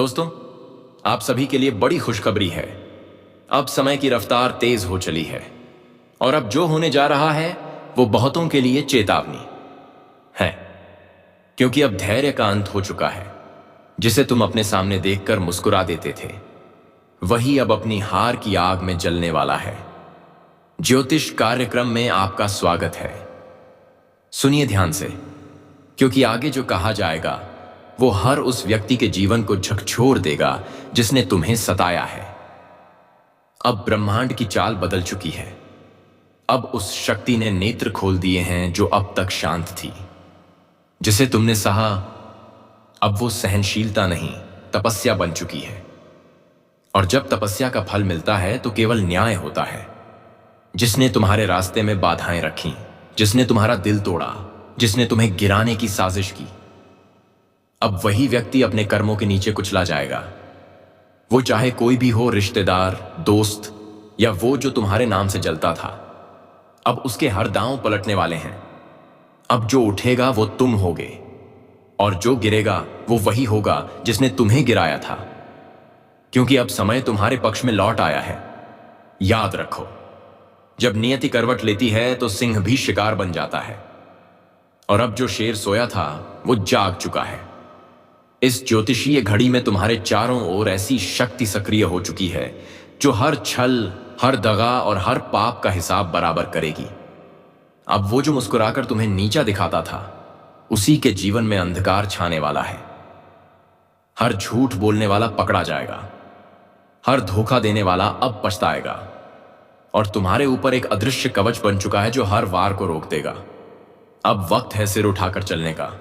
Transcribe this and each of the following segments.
दोस्तों, आप सभी के लिए बड़ी खुशखबरी है। अब समय की रफ्तार तेज हो चली है और अब जो होने जा रहा है वो बहुतों के लिए चेतावनी है, क्योंकि अब धैर्य का अंत हो चुका है। जिसे तुम अपने सामने देखकर मुस्कुरा देते थे, वही अब अपनी हार की आग में जलने वाला है। ज्योतिष कार्यक्रम में आपका स्वागत है। सुनिए ध्यान से, क्योंकि आगे जो कहा जाएगा वो हर उस व्यक्ति के जीवन को झकझोर देगा जिसने तुम्हें सताया है। अब ब्रह्मांड की चाल बदल चुकी है। अब उस शक्ति ने नेत्र खोल दिए हैं जो अब तक शांत थी। जिसे तुमने सहा, अब वो सहनशीलता नहीं, तपस्या बन चुकी है। और जब तपस्या का फल मिलता है तो केवल न्याय होता है। जिसने तुम्हारे रास्ते में बाधाएं रखी, जिसने तुम्हारा दिल तोड़ा, जिसने तुम्हें गिराने की साजिश की, अब वही व्यक्ति अपने कर्मों के नीचे कुचला जाएगा। वो चाहे कोई भी हो, रिश्तेदार, दोस्त या वो जो तुम्हारे नाम से जलता था, अब उसके हर दांव पलटने वाले हैं। अब जो उठेगा वो तुम होगे और जो गिरेगा वो वही होगा जिसने तुम्हें गिराया था, क्योंकि अब समय तुम्हारे पक्ष में लौट आया है। याद रखो, जब नियति करवट लेती है तो सिंह भी शिकार बन जाता है। और अब जो शेर सोया था वो जाग चुका है। इस ज्योतिषीय घड़ी में तुम्हारे चारों ओर ऐसी शक्ति सक्रिय हो चुकी है जो हर छल, हर दगा और हर पाप का हिसाब बराबर करेगी। अब वो जो मुस्कुराकर तुम्हें नीचा दिखाता था, उसी के जीवन में अंधकार छाने वाला है। हर झूठ बोलने वाला पकड़ा जाएगा, हर धोखा देने वाला अब पछताएगा। और तुम्हारे ऊपर एक अदृश्य कवच बन चुका है जो हर वार को रोक देगा। अब वक्त है सिर उठाकर चलने का,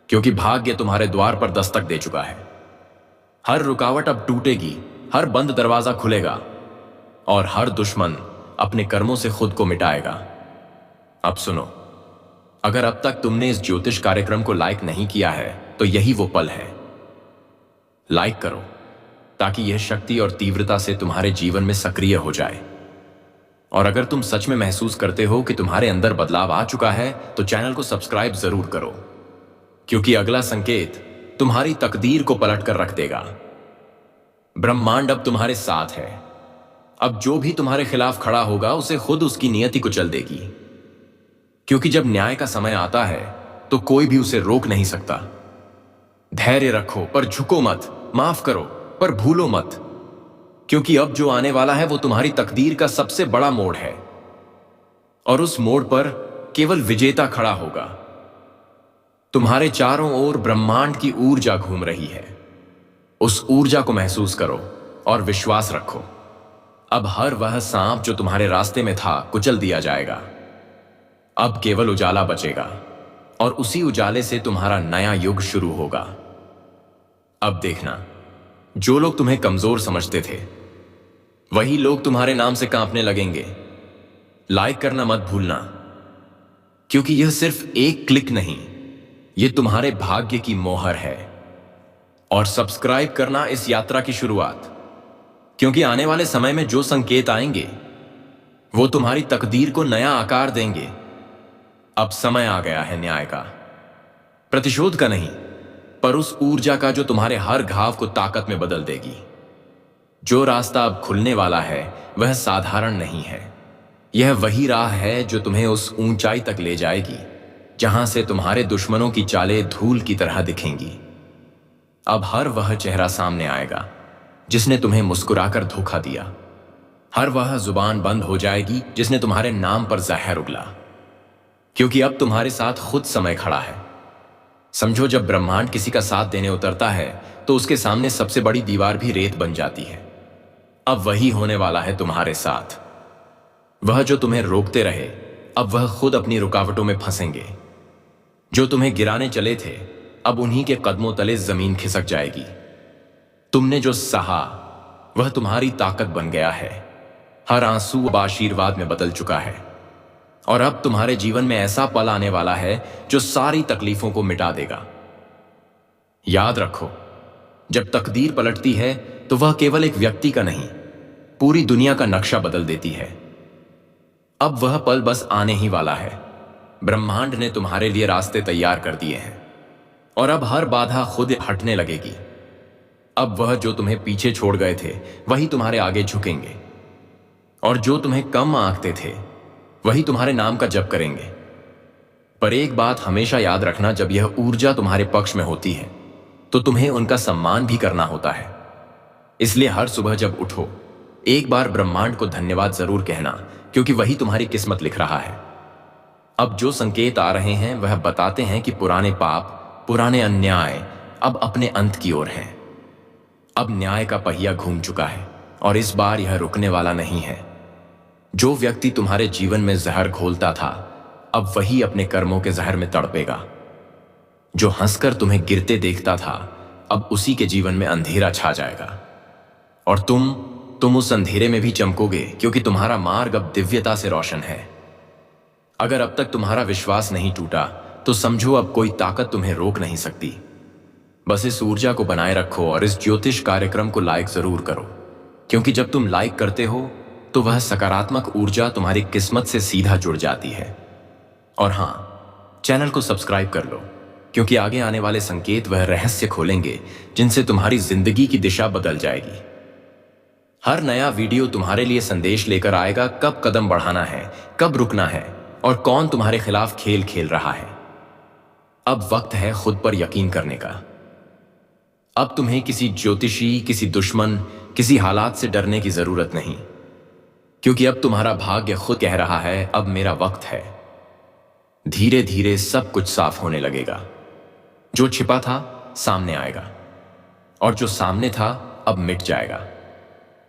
क्योंकि भाग्य तुम्हारे द्वार पर दस्तक दे चुका है। हर रुकावट अब टूटेगी, हर बंद दरवाजा खुलेगा और हर दुश्मन अपने कर्मों से खुद को मिटाएगा। अब सुनो, अगर अब तक तुमने इस ज्योतिष कार्यक्रम को लाइक नहीं किया है तो यही वो पल है। लाइक करो ताकि यह शक्ति और तीव्रता से तुम्हारे जीवन में सक्रिय हो जाए। और अगर तुम सच में महसूस करते हो कि तुम्हारे अंदर बदलाव आ चुका है तो चैनल को सब्सक्राइब जरूर करो, क्योंकि अगला संकेत तुम्हारी तकदीर को पलट कर रख देगा। ब्रह्मांड अब तुम्हारे साथ है। अब जो भी तुम्हारे खिलाफ खड़ा होगा उसे खुद उसकी नियति को चल देगी, क्योंकि जब न्याय का समय आता है तो कोई भी उसे रोक नहीं सकता। धैर्य रखो पर झुको मत, माफ करो पर भूलो मत, क्योंकि अब जो आने वाला है वो तुम्हारी तकदीर का सबसे बड़ा मोड़ है। और उस मोड़ पर केवल विजेता खड़ा होगा। तुम्हारे चारों ओर ब्रह्मांड की ऊर्जा घूम रही है। उस ऊर्जा को महसूस करो और विश्वास रखो। अब हर वह सांप जो तुम्हारे रास्ते में था कुचल दिया जाएगा। अब केवल उजाला बचेगा और उसी उजाले से तुम्हारा नया युग शुरू होगा। अब देखना, जो लोग तुम्हें कमजोर समझते थे वही लोग तुम्हारे नाम से कांपने लगेंगे। लाइक करना मत भूलना, क्योंकि यह सिर्फ एक क्लिक नहीं, यह तुम्हारे भाग्य की मोहर है। और सब्सक्राइब करना इस यात्रा की शुरुआत, क्योंकि आने वाले समय में जो संकेत आएंगे वो तुम्हारी तकदीर को नया आकार देंगे। अब समय आ गया है न्याय का, प्रतिशोध का नहीं, पर उस ऊर्जा का जो तुम्हारे हर घाव को ताकत में बदल देगी। जो रास्ता अब खुलने वाला है वह साधारण नहीं है। यह वही राह है जो तुम्हें उस ऊंचाई तक ले जाएगी जहां से तुम्हारे दुश्मनों की चालें धूल की तरह दिखेंगी। अब हर वह चेहरा सामने आएगा जिसने तुम्हें मुस्कुराकर धोखा दिया। हर वह जुबान बंद हो जाएगी जिसने तुम्हारे नाम पर जहर उगला, क्योंकि अब तुम्हारे साथ खुद समय खड़ा है। समझो, जब ब्रह्मांड किसी का साथ देने उतरता है तो उसके सामने सबसे बड़ी दीवार भी रेत बन जाती है। अब वही होने वाला है तुम्हारे साथ। वह जो तुम्हें रोकते रहे, अब वह खुद अपनी रुकावटों में फंसेंगे। जो तुम्हें गिराने चले थे, अब उन्हीं के कदमों तले जमीन खिसक जाएगी। तुमने जो सहा वह तुम्हारी ताकत बन गया है। हर आंसू अब आशीर्वाद में बदल चुका है। और अब तुम्हारे जीवन में ऐसा पल आने वाला है जो सारी तकलीफों को मिटा देगा। याद रखो, जब तकदीर पलटती है तो वह केवल एक व्यक्ति का नहीं, पूरी दुनिया का नक्शा बदल देती है। अब वह पल बस आने ही वाला है। ब्रह्मांड ने तुम्हारे लिए रास्ते तैयार कर दिए हैं और अब हर बाधा खुद हटने लगेगी। अब वह जो तुम्हें पीछे छोड़ गए थे वही तुम्हारे आगे झुकेंगे, और जो तुम्हें कम आंकते थे वही तुम्हारे नाम का जप करेंगे। पर एक बात हमेशा याद रखना, जब यह ऊर्जा तुम्हारे पक्ष में होती है तो तुम्हें उनका सम्मान भी करना होता है। इसलिए हर सुबह जब उठो, एक बार ब्रह्मांड को धन्यवाद जरूर कहना, क्योंकि वही तुम्हारी किस्मत लिख रहा है। अब जो संकेत आ रहे हैं वह बताते हैं कि पुराने पाप, पुराने अन्याय अब अपने अंत की ओर हैं। अब न्याय का पहिया घूम चुका है और इस बार यह रुकने वाला नहीं है। जो व्यक्ति तुम्हारे जीवन में जहर घोलता था, अब वही अपने कर्मों के जहर में तड़पेगा। जो हंसकर तुम्हें गिरते देखता था, अब उसी के जीवन में अंधेरा छा जाएगा, और तुम उस अंधेरे में भी चमकोगे, क्योंकि तुम्हारा मार्ग अब दिव्यता से रोशन है। अगर अब तक तुम्हारा विश्वास नहीं टूटा तो समझो अब कोई ताकत तुम्हें रोक नहीं सकती। बस इस ऊर्जा को बनाए रखो और इस ज्योतिष कार्यक्रम को लाइक जरूर करो, क्योंकि जब तुम लाइक करते हो तो वह सकारात्मक ऊर्जा तुम्हारी किस्मत से सीधा जुड़ जाती है। और हाँ, चैनल को सब्सक्राइब कर लो, क्योंकि आगे आने वाले संकेत वह रहस्य खोलेंगे जिनसे तुम्हारी जिंदगी की दिशा बदल जाएगी। हर नया वीडियो तुम्हारे लिए संदेश लेकर आएगा, कब कदम बढ़ाना है, कब रुकना है, और कौन तुम्हारे खिलाफ खेल खेल रहा है। अब वक्त है खुद पर यकीन करने का। अब तुम्हें किसी ज्योतिषी, किसी दुश्मन, किसी हालात से डरने की जरूरत नहीं, क्योंकि अब तुम्हारा भाग्य खुद कह रहा है, अब मेरा वक्त है। धीरे धीरे सब कुछ साफ होने लगेगा। जो छिपा था सामने आएगा, और जो सामने था अब मिट जाएगा।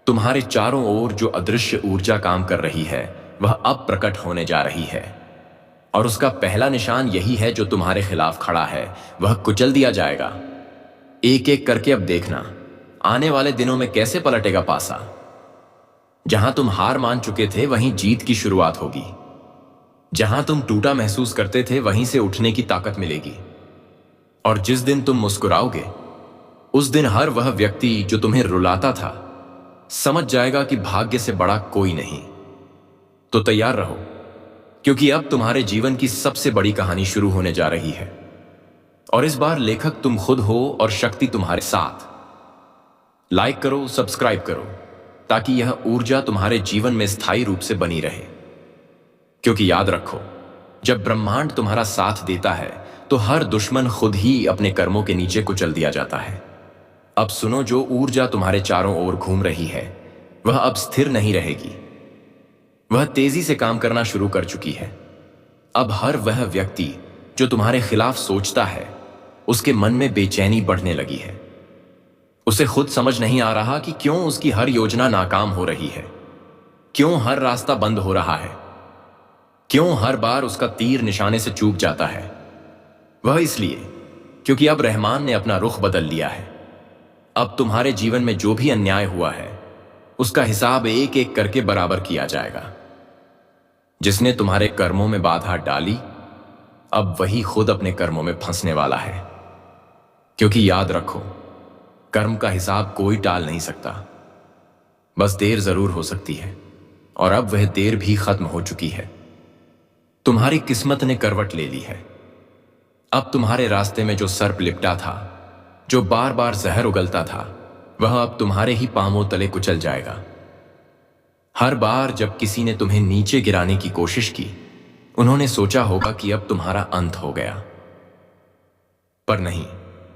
तुम्हारे चारों ओर जो अदृश्य ऊर्जा काम कर रही है वह अब प्रकट होने जा रही है, और उसका पहला निशान यही है, जो तुम्हारे खिलाफ खड़ा है वह कुचल दिया जाएगा। एक एक करके अब देखना, आने वाले दिनों में कैसे पलटेगा पासा। जहां तुम हार मान चुके थे वहीं जीत की शुरुआत होगी। जहां तुम टूटा महसूस करते थे वहीं से उठने की ताकत मिलेगी। और जिस दिन तुम मुस्कुराओगे, उस दिन हर वह व्यक्ति जो तुम्हें रुलाता था समझ जाएगा कि भाग्य से बड़ा कोई नहीं। तो तैयार रहो, क्योंकि अब तुम्हारे जीवन की सबसे बड़ी कहानी शुरू होने जा रही है। और इस बार लेखक तुम खुद हो और शक्ति तुम्हारे साथ। लाइक करो, सब्सक्राइब करो, ताकि यह ऊर्जा तुम्हारे जीवन में स्थायी रूप से बनी रहे। क्योंकि याद रखो, जब ब्रह्मांड तुम्हारा साथ देता है तो हर दुश्मन खुद ही अपने कर्मों के नीचे कुचल दिया जाता है। अब सुनो, जो ऊर्जा तुम्हारे चारों ओर घूम रही है वह अब स्थिर नहीं रहेगी। वह तेजी से काम करना शुरू कर चुकी है। अब हर वह व्यक्ति जो तुम्हारे खिलाफ सोचता है, उसके मन में बेचैनी बढ़ने लगी है। उसे खुद समझ नहीं आ रहा कि क्यों उसकी हर योजना नाकाम हो रही है, क्यों हर रास्ता बंद हो रहा है, क्यों हर बार उसका तीर निशाने से चूक जाता है। वह इसलिए क्योंकि अब रहमान ने अपना रुख बदल लिया है। अब तुम्हारे जीवन में जो भी अन्याय हुआ है उसका हिसाब एक एक करके बराबर किया जाएगा। जिसने तुम्हारे कर्मों में बाधा डाली, अब वही खुद अपने कर्मों में फंसने वाला है। क्योंकि याद रखो, कर्म का हिसाब कोई टाल नहीं सकता। बस देर जरूर हो सकती है, और अब वह देर भी खत्म हो चुकी है। तुम्हारी किस्मत ने करवट ले ली है। अब तुम्हारे रास्ते में जो सर्प लिपटा था, जो बार बार जहर उगलता था, वह अब तुम्हारे ही पांवों तले कुचल जाएगा। हर बार जब किसी ने तुम्हें नीचे गिराने की कोशिश की, उन्होंने सोचा होगा कि अब तुम्हारा अंत हो गया। पर नहीं,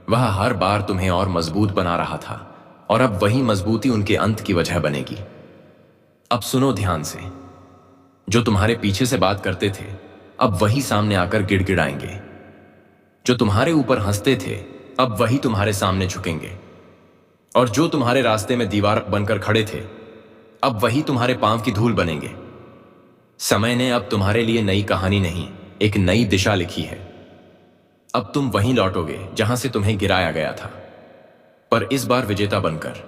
वह हर बार तुम्हें और मजबूत बना रहा था, और अब वही मजबूती उनके अंत की वजह बनेगी। अब सुनो ध्यान से, जो तुम्हारे पीछे से बात करते थे अब वही सामने आकर गिड़गिड़ाएंगे। जो तुम्हारे ऊपर हंसते थे अब वही तुम्हारे सामने झुकेंगे, और जो तुम्हारे रास्ते में दीवार बनकर खड़े थे अब वही तुम्हारे पांव की धूल बनेंगे। समय ने अब तुम्हारे लिए नई कहानी नहीं, एक नई दिशा लिखी है। अब तुम वहीं लौटोगे जहां से तुम्हें गिराया गया था, पर इस बार विजेता बनकर।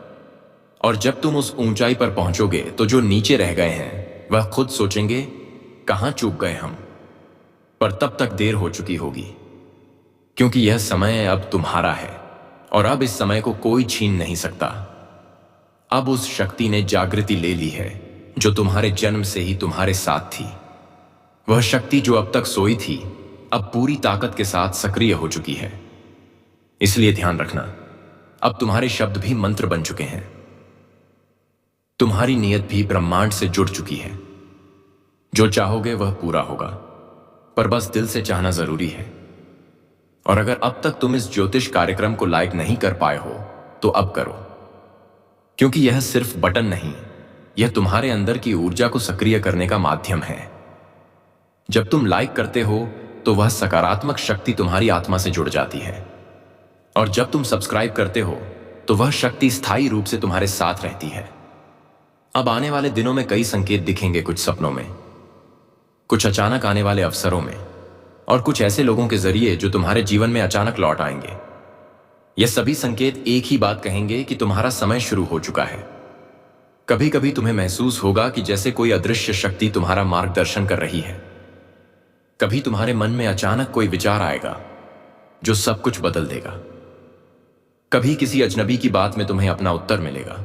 और जब तुम उस ऊंचाई पर पहुंचोगे तो जो नीचे रह गए हैं वह खुद सोचेंगे, कहां चूक गए हम। पर तब तक देर हो चुकी होगी, क्योंकि यह समय अब तुम्हारा है, और अब इस समय को कोई छीन नहीं सकता। अब उस शक्ति ने जागृति ले ली है जो तुम्हारे जन्म से ही तुम्हारे साथ थी। वह शक्ति जो अब तक सोई थी, अब पूरी ताकत के साथ सक्रिय हो चुकी है। इसलिए ध्यान रखना, अब तुम्हारे शब्द भी मंत्र बन चुके हैं। तुम्हारी नीयत भी ब्रह्मांड से जुड़ चुकी है। जो चाहोगे वह पूरा होगा, पर बस दिल से चाहना जरूरी है। और अगर अब तक तुम इस ज्योतिष कार्यक्रम को लाइक नहीं कर पाए हो तो अब करो, क्योंकि यह सिर्फ बटन नहीं, यह तुम्हारे अंदर की ऊर्जा को सक्रिय करने का माध्यम है। जब तुम लाइक करते हो तो वह सकारात्मक शक्ति तुम्हारी आत्मा से जुड़ जाती है, और जब तुम सब्सक्राइब करते हो तो वह शक्ति स्थायी रूप से तुम्हारे साथ रहती है। अब आने वाले दिनों में कई संकेत दिखेंगे, कुछ सपनों में, कुछ अचानक आने वाले अवसरों में, और कुछ ऐसे लोगों के जरिए जो तुम्हारे जीवन में अचानक लौट आएंगे। ये सभी संकेत एक ही बात कहेंगे कि तुम्हारा समय शुरू हो चुका है। कभी कभी तुम्हें महसूस होगा कि जैसे कोई अदृश्य शक्ति तुम्हारा मार्गदर्शन कर रही है। कभी तुम्हारे मन में अचानक कोई विचार आएगा जो सब कुछ बदल देगा। कभी किसी अजनबी की बात में तुम्हें अपना उत्तर मिलेगा।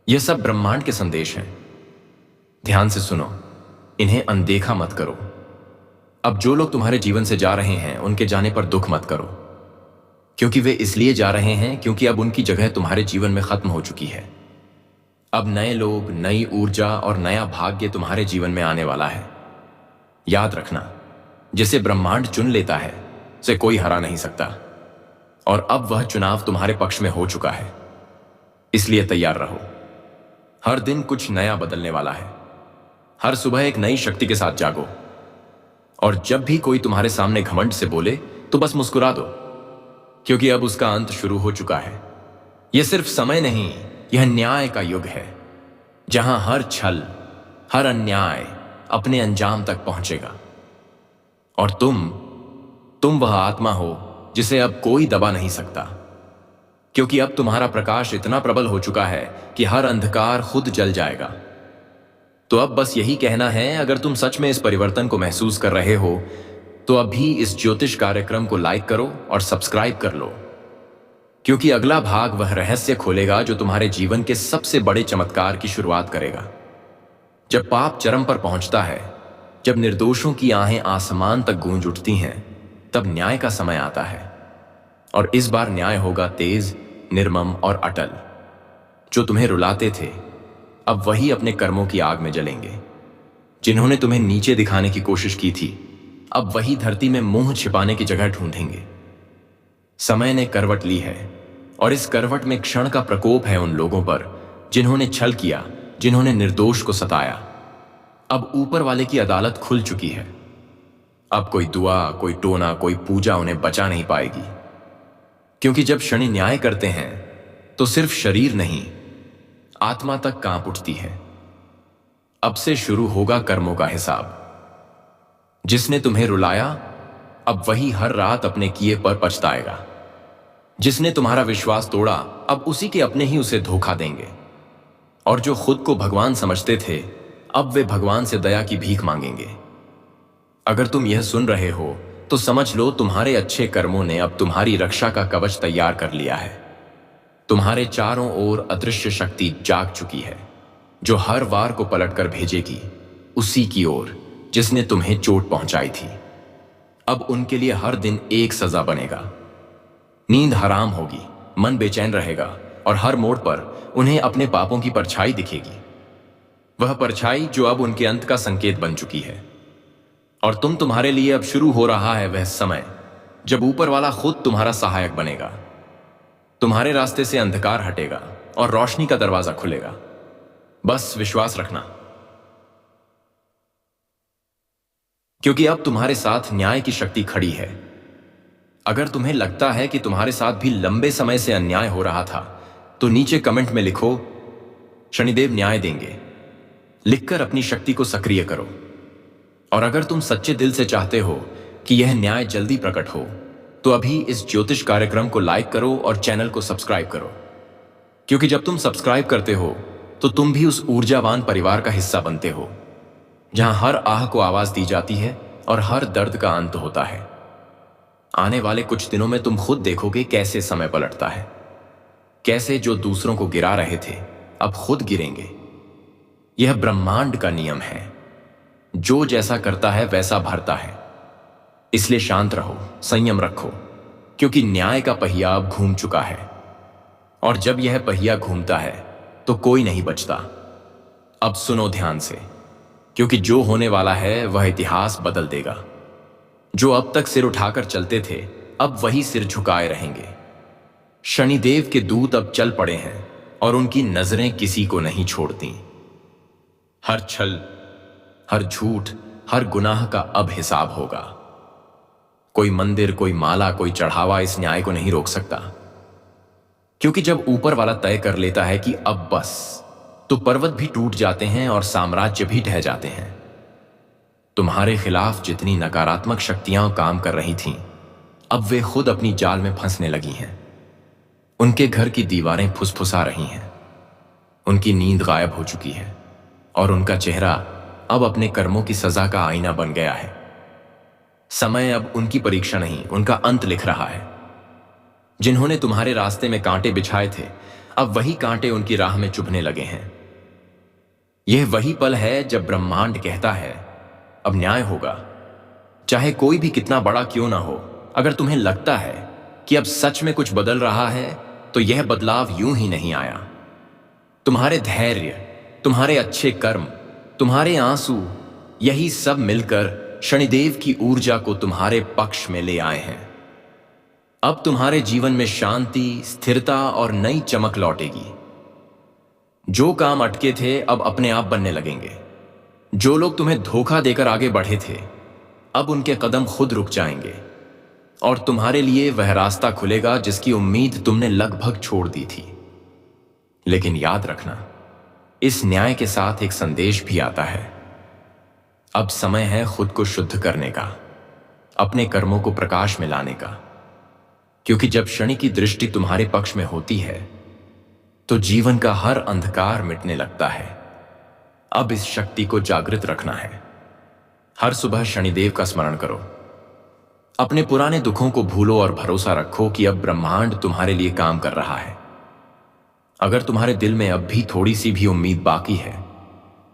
यह सब ब्रह्मांड के संदेश हैं। ध्यान से सुनो, इन्हें अनदेखा मत करो। अब जो लोग तुम्हारे जीवन से जा रहे हैं उनके जाने पर दुख मत करो, क्योंकि वे इसलिए जा रहे हैं क्योंकि अब उनकी जगह तुम्हारे जीवन में खत्म हो चुकी है। अब नए लोग, नई ऊर्जा और नया भाग्य तुम्हारे जीवन में आने वाला है। याद रखना, जिसे ब्रह्मांड चुन लेता है उसे कोई हरा नहीं सकता, और अब वह चुनाव तुम्हारे पक्ष में हो चुका है। इसलिए तैयार रहो। हर दिन कुछ नया बदलने वाला है। हर सुबह एक नई शक्ति के साथ जागो, और जब भी कोई तुम्हारे सामने घमंड से बोले तो बस मुस्कुरा दो, क्योंकि अब उसका अंत शुरू हो चुका है। यह सिर्फ समय नहीं, यह न्याय का युग है, जहां हर छल, हर अन्याय अपने अंजाम तक पहुंचेगा। और तुम वह आत्मा हो जिसे अब कोई दबा नहीं सकता, क्योंकि अब तुम्हारा प्रकाश इतना प्रबल हो चुका है कि हर अंधकार खुद जल जाएगा। तो अब बस यही कहना है, अगर तुम सच में इस परिवर्तन को महसूस कर रहे हो तो अभी इस ज्योतिष कार्यक्रम को लाइक करो और सब्सक्राइब कर लो, क्योंकि अगला भाग वह रहस्य खोलेगा जो तुम्हारे जीवन के सबसे बड़े चमत्कार की शुरुआत करेगा। जब पाप चरम पर पहुंचता है, जब निर्दोषों की आहें आसमान तक गूंज उठती हैं, तब न्याय का समय आता है। और इस बार न्याय होगा तेज, निर्मम और अटल। जो तुम्हें रुलाते थे अब वही अपने कर्मों की आग में जलेंगे। जिन्होंने तुम्हें नीचे दिखाने की कोशिश की थी अब वही धरती में मुंह छिपाने की जगह ढूंढेंगे। समय ने करवट ली है, और इस करवट में क्षण का प्रकोप है उन लोगों पर जिन्होंने छल किया, जिन्होंने निर्दोष को सताया। अब ऊपर वाले की अदालत खुल चुकी है। अब कोई दुआ, कोई टोना, कोई पूजा उन्हें बचा नहीं पाएगी, क्योंकि जब शनि न्याय करते हैं तो सिर्फ शरीर नहीं, आत्मा तक कांप उठती है। अब से शुरू होगा कर्मों का हिसाब। जिसने तुम्हें रुलाया अब वही हर रात अपने किए पर पछताएगा। जिसने तुम्हारा विश्वास तोड़ा अब उसी के अपने ही उसे धोखा देंगे। और जो खुद को भगवान समझते थे अब वे भगवान से दया की भीख मांगेंगे। अगर तुम यह सुन रहे हो तो समझ लो, तुम्हारे अच्छे कर्मों ने अब तुम्हारी रक्षा का कवच तैयार कर लिया है। तुम्हारे चारों ओर अदृश्य शक्ति जाग चुकी है, जो हर वार को पलटकर भेजेगी उसी की ओर जिसने तुम्हें चोट पहुंचाई थी। अब उनके लिए हर दिन एक सजा बनेगा। नींद हराम होगी, मन बेचैन रहेगा, और हर मोड़ पर उन्हें अपने पापों की परछाई दिखेगी। वह परछाई जो अब उनके अंत का संकेत बन चुकी है। और तुम्हारे लिए अब शुरू हो रहा है वह समय जब ऊपर वाला खुद तुम्हारा सहायक बनेगा। तुम्हारे रास्ते से अंधकार हटेगा और रोशनी का दरवाजा खुलेगा। बस विश्वास रखना, क्योंकि अब तुम्हारे साथ न्याय की शक्ति खड़ी है। अगर तुम्हें लगता है कि तुम्हारे साथ भी लंबे समय से अन्याय हो रहा था तो नीचे कमेंट में लिखो, शनिदेव न्याय देंगे, लिखकर अपनी शक्ति को सक्रिय करो। और अगर तुम सच्चे दिल से चाहते हो कि यह न्याय जल्दी प्रकट हो तो अभी इस ज्योतिष कार्यक्रम को लाइक करो और चैनल को सब्सक्राइब करो, क्योंकि जब तुम सब्सक्राइब करते हो तो तुम भी उस ऊर्जावान परिवार का हिस्सा बनते हो, जहां हर आह को आवाज दी जाती है और हर दर्द का अंत होता है। आने वाले कुछ दिनों में तुम खुद देखोगे कैसे समय पलटता है, कैसे जो दूसरों को गिरा रहे थे अब खुद गिरेंगे। यह ब्रह्मांड का नियम है, जो जैसा करता है वैसा भरता है। इसलिए शांत रहो, संयम रखो, क्योंकि न्याय का पहिया अब घूम चुका है। और जब यह पहिया घूमता है तो कोई नहीं बचता। अब सुनो ध्यान से, क्योंकि जो होने वाला है वह इतिहास बदल देगा। जो अब तक सिर उठाकर चलते थे अब वही सिर झुकाए रहेंगे। शनिदेव के दूत अब चल पड़े हैं और उनकी नजरें किसी को नहीं छोड़ती। हर छल, हर झूठ, हर गुनाह का अब हिसाब होगा। कोई मंदिर, कोई माला, कोई चढ़ावा इस न्याय को नहीं रोक सकता। क्योंकि जब ऊपर वाला तय कर लेता है कि अब बस, तो पर्वत भी टूट जाते हैं और साम्राज्य भी ढह जाते हैं। तुम्हारे खिलाफ जितनी नकारात्मक शक्तियां काम कर रही थीं, अब वे खुद अपनी जाल में फंसने लगी हैं। उनके घर की दीवारें फुसफुसा रही हैं, उनकी नींद गायब हो चुकी है और उनका चेहरा अब अपने कर्मों की सजा का आईना बन गया है। समय अब उनकी परीक्षा नहीं, उनका अंत लिख रहा है। जिन्होंने तुम्हारे रास्ते में कांटे बिछाए थे, अब वही कांटे उनकी राह में चुभने लगे हैं। यह वही पल है जब ब्रह्मांड कहता है अब न्याय होगा, चाहे कोई भी कितना बड़ा क्यों ना हो। अगर तुम्हें लगता है कि अब सच में कुछ बदल रहा है, तो यह बदलाव यूं ही नहीं आया। तुम्हारे धैर्य, तुम्हारे अच्छे कर्म, तुम्हारे आंसू, यही सब मिलकर शनिदेव की ऊर्जा को तुम्हारे पक्ष में ले आए हैं। अब तुम्हारे जीवन में शांति, स्थिरता और नई चमक लौटेगी। जो काम अटके थे अब अपने आप बनने लगेंगे। जो लोग तुम्हें धोखा देकर आगे बढ़े थे, अब उनके कदम खुद रुक जाएंगे और तुम्हारे लिए वह रास्ता खुलेगा जिसकी उम्मीद तुमने लगभग छोड़ दी थी। लेकिन याद रखना, इस न्याय के साथ एक संदेश भी आता है। अब समय है खुद को शुद्ध करने का, अपने कर्मों को प्रकाश में लाने का। क्योंकि जब शनि की दृष्टि तुम्हारे पक्ष में होती है, तो जीवन का हर अंधकार मिटने लगता है। अब इस शक्ति को जागृत रखना है। हर सुबह शनिदेव का स्मरण करो, अपने पुराने दुखों को भूलो और भरोसा रखो कि अब ब्रह्मांड तुम्हारे लिए काम कर रहा है। अगर तुम्हारे दिल में अब भी थोड़ी सी भी उम्मीद बाकी है,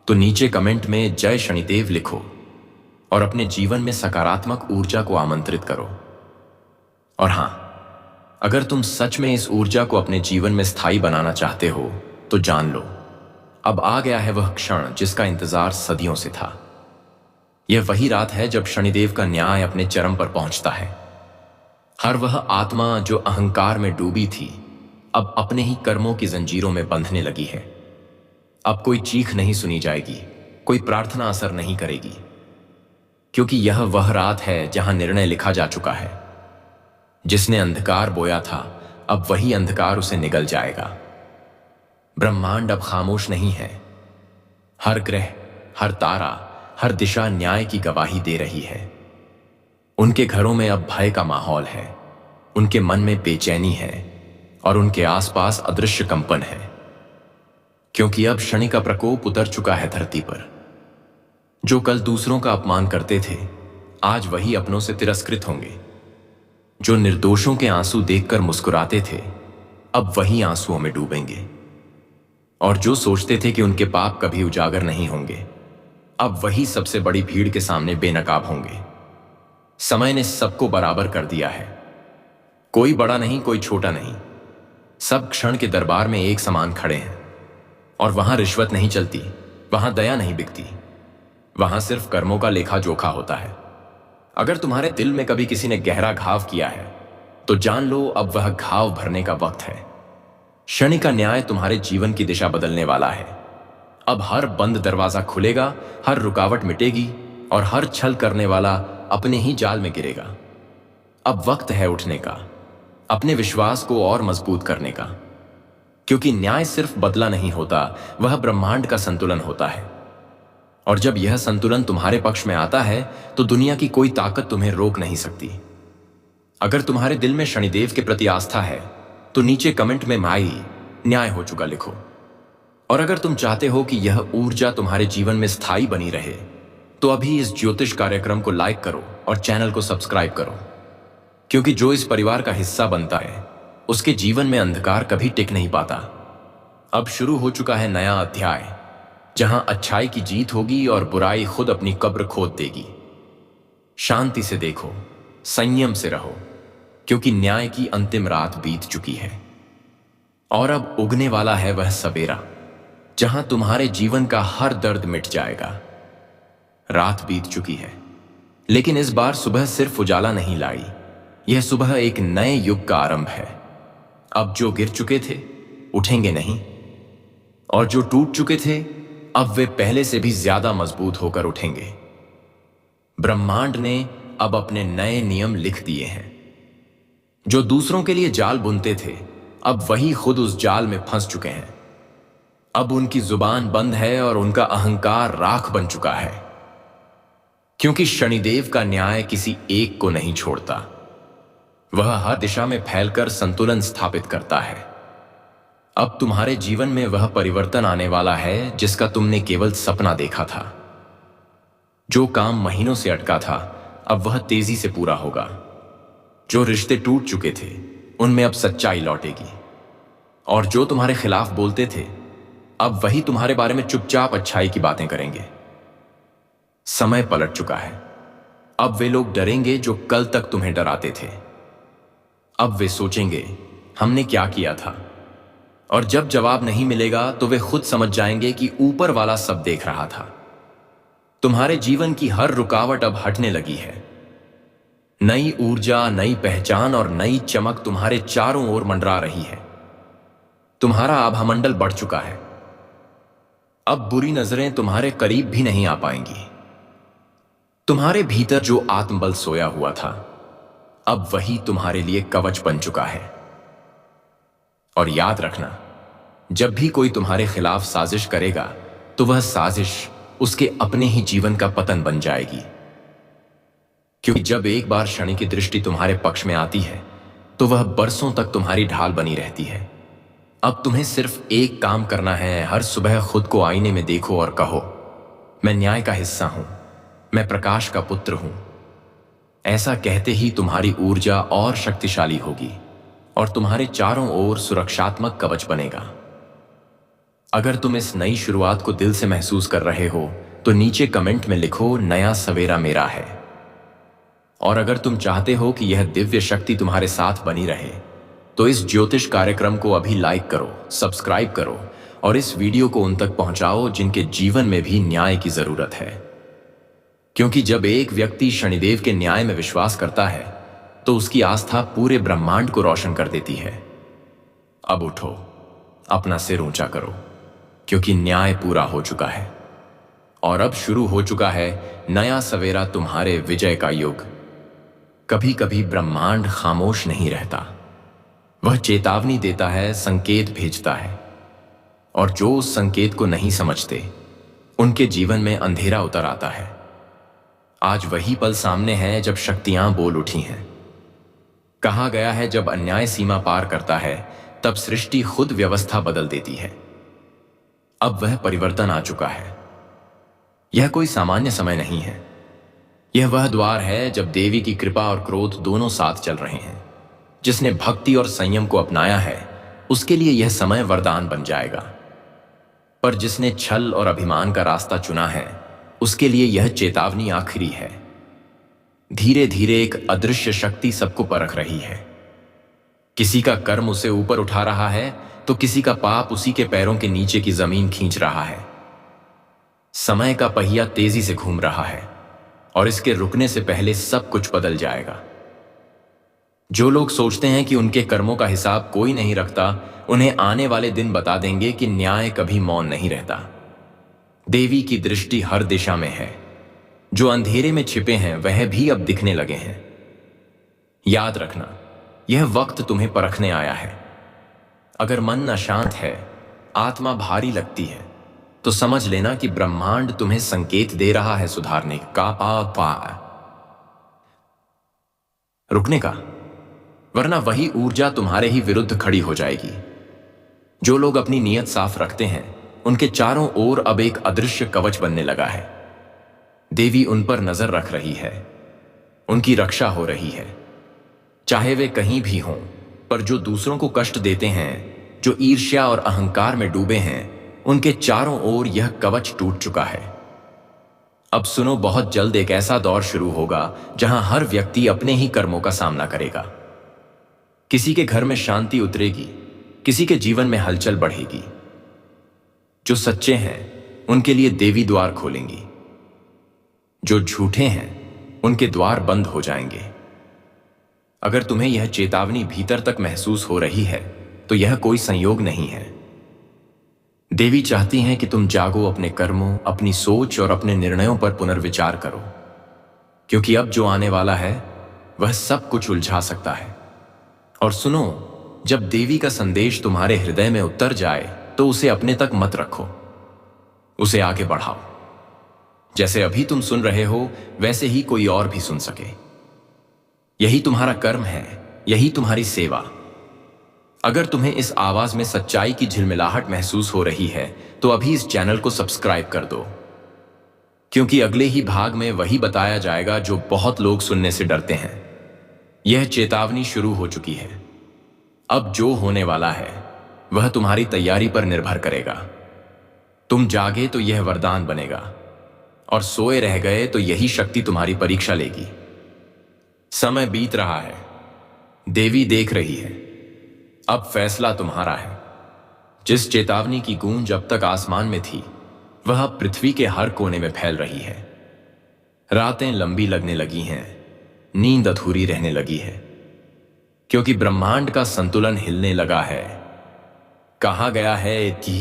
तो नीचे कमेंट में जय शनिदेव लिखो और अपने जीवन में सकारात्मक ऊर्जा को आमंत्रित करो। और हां, अगर तुम सच में इस ऊर्जा को अपने जीवन में स्थायी बनाना चाहते हो, तो जान लो, अब आ गया है वह क्षण जिसका इंतजार सदियों से था। यह वही रात है जब शनिदेव का न्याय अपने चरम पर पहुंचता है। हर वह आत्मा जो अहंकार में डूबी थी, अब अपने ही कर्मों की जंजीरों में बंधने लगी है। अब कोई चीख नहीं सुनी जाएगी, कोई प्रार्थना असर नहीं करेगी, क्योंकि यह वह रात है जहां निर्णय लिखा जा चुका है। जिसने अंधकार बोया था, अब वही अंधकार उसे निगल जाएगा। ब्रह्मांड अब खामोश नहीं है। हर ग्रह, हर तारा, हर दिशा न्याय की गवाही दे रही है। उनके घरों में अब भय का माहौल है, उनके मन में बेचैनी है और उनके आसपास अदृश्य कंपन है। क्योंकि अब शनि का प्रकोप उतर चुका है धरती पर। जो कल दूसरों का अपमान करते थे, आज वही अपनों से तिरस्कृत होंगे। जो निर्दोषों के आंसू देखकर मुस्कुराते थे, अब वही आंसुओं में डूबेंगे। और जो सोचते थे कि उनके पाप कभी उजागर नहीं होंगे, अब वही सबसे बड़ी भीड़ के सामने बेनकाब होंगे। समय ने सबको बराबर कर दिया है। कोई बड़ा नहीं, कोई छोटा नहीं, सब क्षण के दरबार में एक समान खड़े हैं। और वहां रिश्वत नहीं चलती, वहां दया नहीं बिकती, वहां सिर्फ कर्मों का लेखा जोखा होता है। अगर तुम्हारे दिल में कभी किसी ने गहरा घाव किया है, तो जान लो अब वह घाव भरने का वक्त है। शनि का न्याय तुम्हारे जीवन की दिशा बदलने वाला है। अब हर बंद दरवाजा खुलेगा, हर रुकावट मिटेगी और हर छल करने वाला अपने ही जाल में गिरेगा। अब वक्त है उठने का, अपने विश्वास को और मजबूत करने का। क्योंकि न्याय सिर्फ बदला नहीं होता, वह ब्रह्मांड का संतुलन होता है। और जब यह संतुलन तुम्हारे पक्ष में आता है, तो दुनिया की कोई ताकत तुम्हें रोक नहीं सकती। अगर तुम्हारे दिल में शनिदेव के प्रति आस्था है, तो नीचे कमेंट में माई न्याय हो चुका लिखो। और अगर तुम चाहते हो कि यह ऊर्जा तुम्हारे जीवन में स्थायी बनी रहे, तो अभी इस ज्योतिष कार्यक्रम को लाइक करो और चैनल को सब्सक्राइब करो। क्योंकि जो इस परिवार का हिस्सा बनता है, उसके जीवन में अंधकार कभी टिक नहीं पाता। अब शुरू हो चुका है नया अध्याय, जहां अच्छाई की जीत होगी और बुराई खुद अपनी कब्र खोद देगी। शांति से देखो, संयम से रहो, क्योंकि न्याय की अंतिम रात बीत चुकी है। और अब उगने वाला है वह सवेरा जहां तुम्हारे जीवन का हर दर्द मिट जाएगा। रात बीत चुकी है, लेकिन इस बार सुबह सिर्फ उजाला नहीं लाई। यह सुबह एक नए युग का आरंभ है। अब जो गिर चुके थे उठेंगे नहीं, और जो टूट चुके थे अब वे पहले से भी ज्यादा मजबूत होकर उठेंगे। ब्रह्मांड ने अब अपने नए नियम लिख दिए हैं। जो दूसरों के लिए जाल बुनते थे अब वही खुद उस जाल में फंस चुके हैं। अब उनकी जुबान बंद है और उनका अहंकार राख बन चुका है, क्योंकि शनिदेव का न्याय किसी एक को नहीं छोड़ता। वह हर दिशा में फैलकर संतुलन स्थापित करता है। अब तुम्हारे जीवन में वह परिवर्तन आने वाला है जिसका तुमने केवल सपना देखा था। जो काम महीनों से अटका था अब वह तेजी से पूरा होगा। जो रिश्ते टूट चुके थे उनमें अब सच्चाई लौटेगी, और जो तुम्हारे खिलाफ बोलते थे अब वही तुम्हारे बारे में चुपचाप अच्छाई की बातें करेंगे। समय पलट चुका है। अब वे लोग डरेंगे जो कल तक तुम्हें डराते थे। अब वे सोचेंगे हमने क्या किया था, और जब जवाब नहीं मिलेगा तो वे खुद समझ जाएंगे कि ऊपर वाला सब देख रहा था। तुम्हारे जीवन की हर रुकावट अब हटने लगी है। नई ऊर्जा, नई पहचान और नई चमक तुम्हारे चारों ओर मंडरा रही है। तुम्हारा आभामंडल बढ़ चुका है। अब बुरी नजरें तुम्हारे करीब भी नहीं आ पाएंगी। तुम्हारे भीतर जो आत्मबल सोया हुआ था अब वही तुम्हारे लिए कवच बन चुका है। और याद रखना, जब भी कोई तुम्हारे खिलाफ साजिश करेगा तो वह साजिश उसके अपने ही जीवन का पतन बन जाएगी। क्योंकि जब एक बार शनि की दृष्टि तुम्हारे पक्ष में आती है तो वह बरसों तक तुम्हारी ढाल बनी रहती है। अब तुम्हें सिर्फ एक काम करना है। हर सुबह खुद को आईने में देखो और कहो, मैं न्याय का हिस्सा हूं, मैं प्रकाश का पुत्र हूं। ऐसा कहते ही तुम्हारी ऊर्जा और शक्तिशाली होगी और तुम्हारे चारों ओर सुरक्षात्मक कवच बनेगा। अगर तुम इस नई शुरुआत को दिल से महसूस कर रहे हो तो नीचे कमेंट में लिखो, नया सवेरा मेरा है। और अगर तुम चाहते हो कि यह दिव्य शक्ति तुम्हारे साथ बनी रहे तो इस ज्योतिष कार्यक्रम को अभी लाइक करो, सब्सक्राइब करो और इस वीडियो को उन तक पहुंचाओ जिनके जीवन में भी न्याय की जरूरत है। क्योंकि जब एक व्यक्ति शनिदेव के न्याय में विश्वास करता है तो उसकी आस्था पूरे ब्रह्मांड को रोशन कर देती है। अब उठो, अपना सिर ऊंचा करो, क्योंकि न्याय पूरा हो चुका है और अब शुरू हो चुका है नया सवेरा, तुम्हारे विजय का युग। कभी कभी ब्रह्मांड खामोश नहीं रहता, वह चेतावनी देता है, संकेत भेजता है, और जो उस संकेत को नहीं समझते उनके जीवन में अंधेरा उतर आता है। आज वही पल सामने है जब शक्तियां बोल उठी हैं। कहा गया है जब अन्याय सीमा पार करता है तब सृष्टि खुद व्यवस्था बदल देती है। अब वह परिवर्तन आ चुका है। यह कोई सामान्य समय नहीं है। यह वह द्वार है जब देवी की कृपा और क्रोध दोनों साथ चल रहे हैं। जिसने भक्ति और संयम को अपनाया है उसके लिए यह समय वरदान बन जाएगा, पर जिसने छल और अभिमान का रास्ता चुना है उसके लिए यह चेतावनी आखिरी है। धीरे धीरे एक अदृश्य शक्ति सबको परख रही है। किसी का कर्म उसे ऊपर उठा रहा है तो किसी का पाप उसी के पैरों के नीचे की जमीन खींच रहा है। समय का पहिया तेजी से घूम रहा है और इसके रुकने से पहले सब कुछ बदल जाएगा। जो लोग सोचते हैं कि उनके कर्मों का हिसाब कोई नहीं रखता, उन्हें आने वाले दिन बता देंगे कि न्याय कभी मौन नहीं रहता। देवी की दृष्टि हर दिशा में है। जो अंधेरे में छिपे हैं वह भी अब दिखने लगे हैं। याद रखना, यह वक्त तुम्हें परखने आया है। अगर मन अशांत है, आत्मा भारी लगती है, तो समझ लेना कि ब्रह्मांड तुम्हें संकेत दे रहा है सुधारने का, रुकने का, वरना वही ऊर्जा तुम्हारे ही विरुद्ध खड़ी हो जाएगी। जो लोग अपनी नीयत साफ रखते हैं उनके चारों ओर अब एक अदृश्य कवच बनने लगा है। देवी उन पर नजर रख रही है, उनकी रक्षा हो रही है, चाहे वे कहीं भी हों। पर जो दूसरों को कष्ट देते हैं, जो ईर्ष्या और अहंकार में डूबे हैं, उनके चारों ओर यह कवच टूट चुका है। अब सुनो, बहुत जल्द एक ऐसा दौर शुरू होगा जहां हर व्यक्ति अपने ही कर्मों का सामना करेगा। किसी के घर में शांति उतरेगी, किसी के जीवन में हलचल बढ़ेगी। जो सच्चे हैं उनके लिए देवी द्वार खोलेंगी, जो झूठे हैं उनके द्वार बंद हो जाएंगे। अगर तुम्हें यह चेतावनी भीतर तक महसूस हो रही है तो यह कोई संयोग नहीं है। देवी चाहती हैं कि तुम जागो, अपने कर्मों, अपनी सोच और अपने निर्णयों पर पुनर्विचार करो, क्योंकि अब जो आने वाला है वह सब कुछ उलझा सकता है। और सुनो, जब देवी का संदेश तुम्हारे हृदय में उतर जाए तो उसे अपने तक मत रखो, उसे आगे बढ़ाओ। जैसे अभी तुम सुन रहे हो वैसे ही कोई और भी सुन सके। यही तुम्हारा कर्म है, यही तुम्हारी सेवा। अगर तुम्हें इस आवाज में सच्चाई की झिलमिलाहट महसूस हो रही है तो अभी इस चैनल को सब्सक्राइब कर दो, क्योंकि अगले ही भाग में वही बताया जाएगा जो बहुत लोग सुनने से डरते हैं। यह चेतावनी शुरू हो चुकी है। अब जो होने वाला है वह तुम्हारी तैयारी पर निर्भर करेगा। तुम जागे तो यह वरदान बनेगा, और सोए रह गए तो यही शक्ति तुम्हारी परीक्षा लेगी। समय बीत रहा है, देवी देख रही है, अब फैसला तुम्हारा है। जिस चेतावनी की गूंज अब तक आसमान में थी वह अब पृथ्वी के हर कोने में फैल रही है। रातें लंबी लगने लगी हैं, नींद अधूरी रहने लगी है, क्योंकि ब्रह्मांड का संतुलन हिलने लगा है। कहा गया है कि